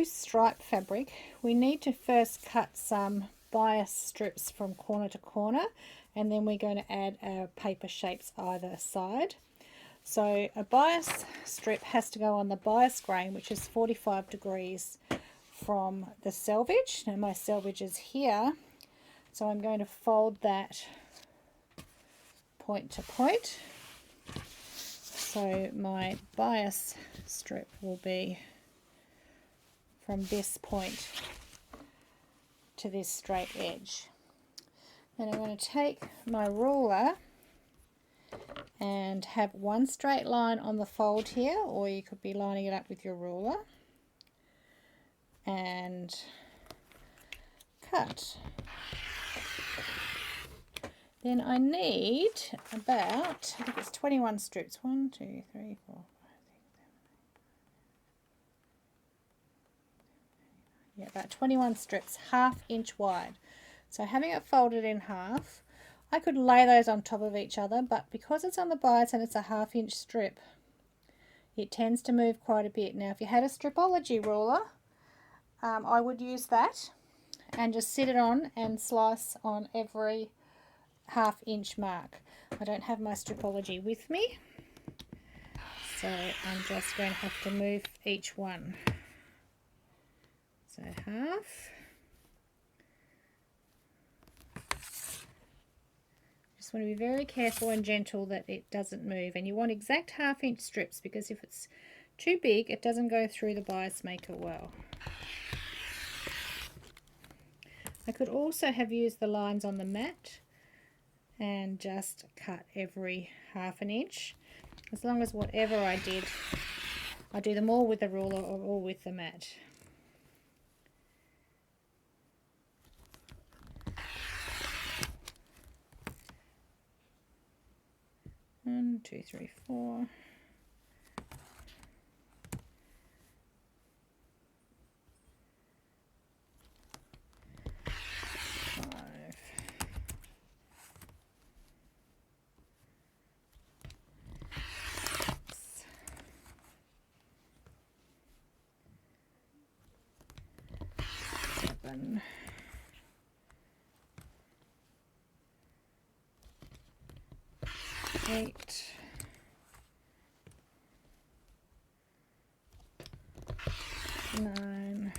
loose stripe fabric, we need to first cut some bias strips from corner to corner, and then we're going to add our paper shapes either side. So a bias strip has to go on the bias grain, which is 45 degrees from the selvage. Now my selvage is here, so I'm going to fold that point to point. So my bias strip will be from this point to this straight edge. Then I'm going to take my ruler and have one straight line on the fold here, or you could be lining it up with your ruler, and cut. Then I need about, I think it's 21 strips. 1, 2, 3, 4, 5, 6, 7, 8, 9. Yeah, about 21 strips, 1/2 inch wide. So having it folded in half, I could lay those on top of each other, but because it's on the bias and it's a 1/2 inch strip, it tends to move quite a bit. Now if you had a stripology ruler, I would use that and just sit it on and slice on every 1/2 inch mark. I don't have my stripology with me, so I'm just going to have to move each one. So half. Just want to be very careful and gentle that it doesn't move, and you want exact 1/2 inch strips, because if it's too big it doesn't go through the bias maker well. I could also have used the lines on the mat and just cut every 1/2 inch. As long as whatever I did, I do them all with the ruler or all with the mat. One, two, three, four. Seven. 8. 9.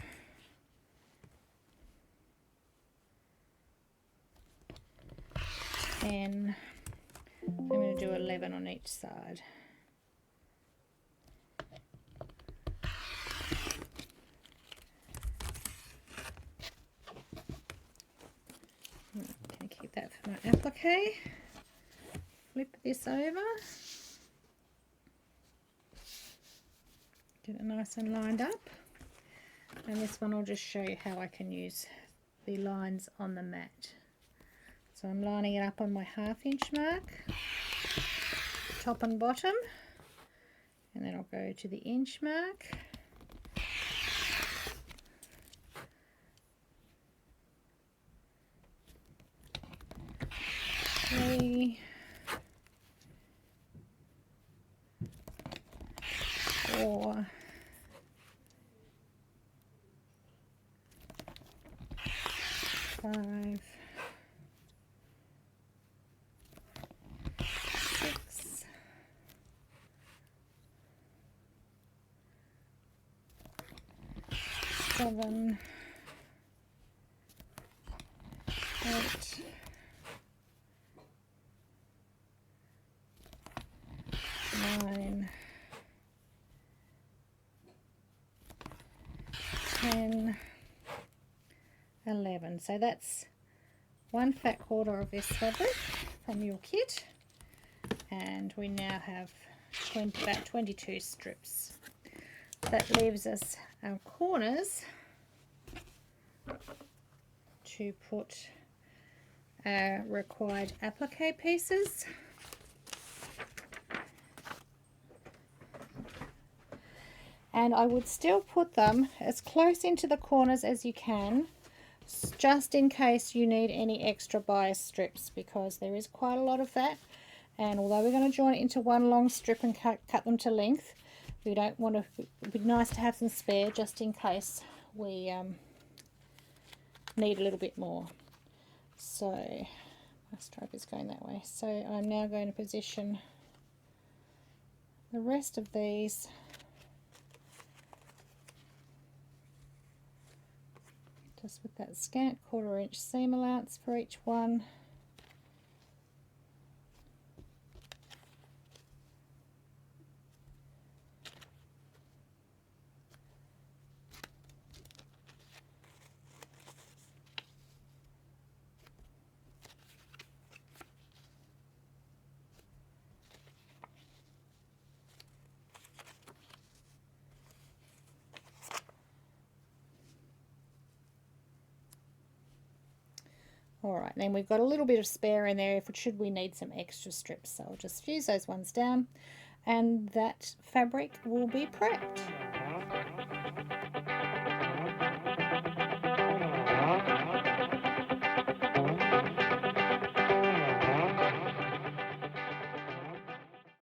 10. I'm going to do 11 on each side. I'm going to keep that for my applique. Flip this over. Get it nice and lined up. And this one I'll just show you how I can use the lines on the mat. So I'm lining it up on my 1/2 inch mark, top and bottom, and then I'll go to the inch mark. Three, 4, 5, 6, 7, 8, 9, 10, 11. So that's 1 fat quarter of this fabric from your kit, and we now have about 22 strips. That leaves us our corners to put our required applique pieces. And I would still put them as close into the corners as you can, just in case you need any extra bias strips, because there is quite a lot of that. And although we're going to join it into one long strip and cut them to length, we don't want to, it would be nice to have some spare just in case we need a little bit more. So my stroke is going that way. So I'm now going to position the rest of these just with that scant 1/4 inch seam allowance for each one. Alright, then we've got a little bit of spare in there should we need some extra strips, so I'll just fuse those ones down and that fabric will be prepped.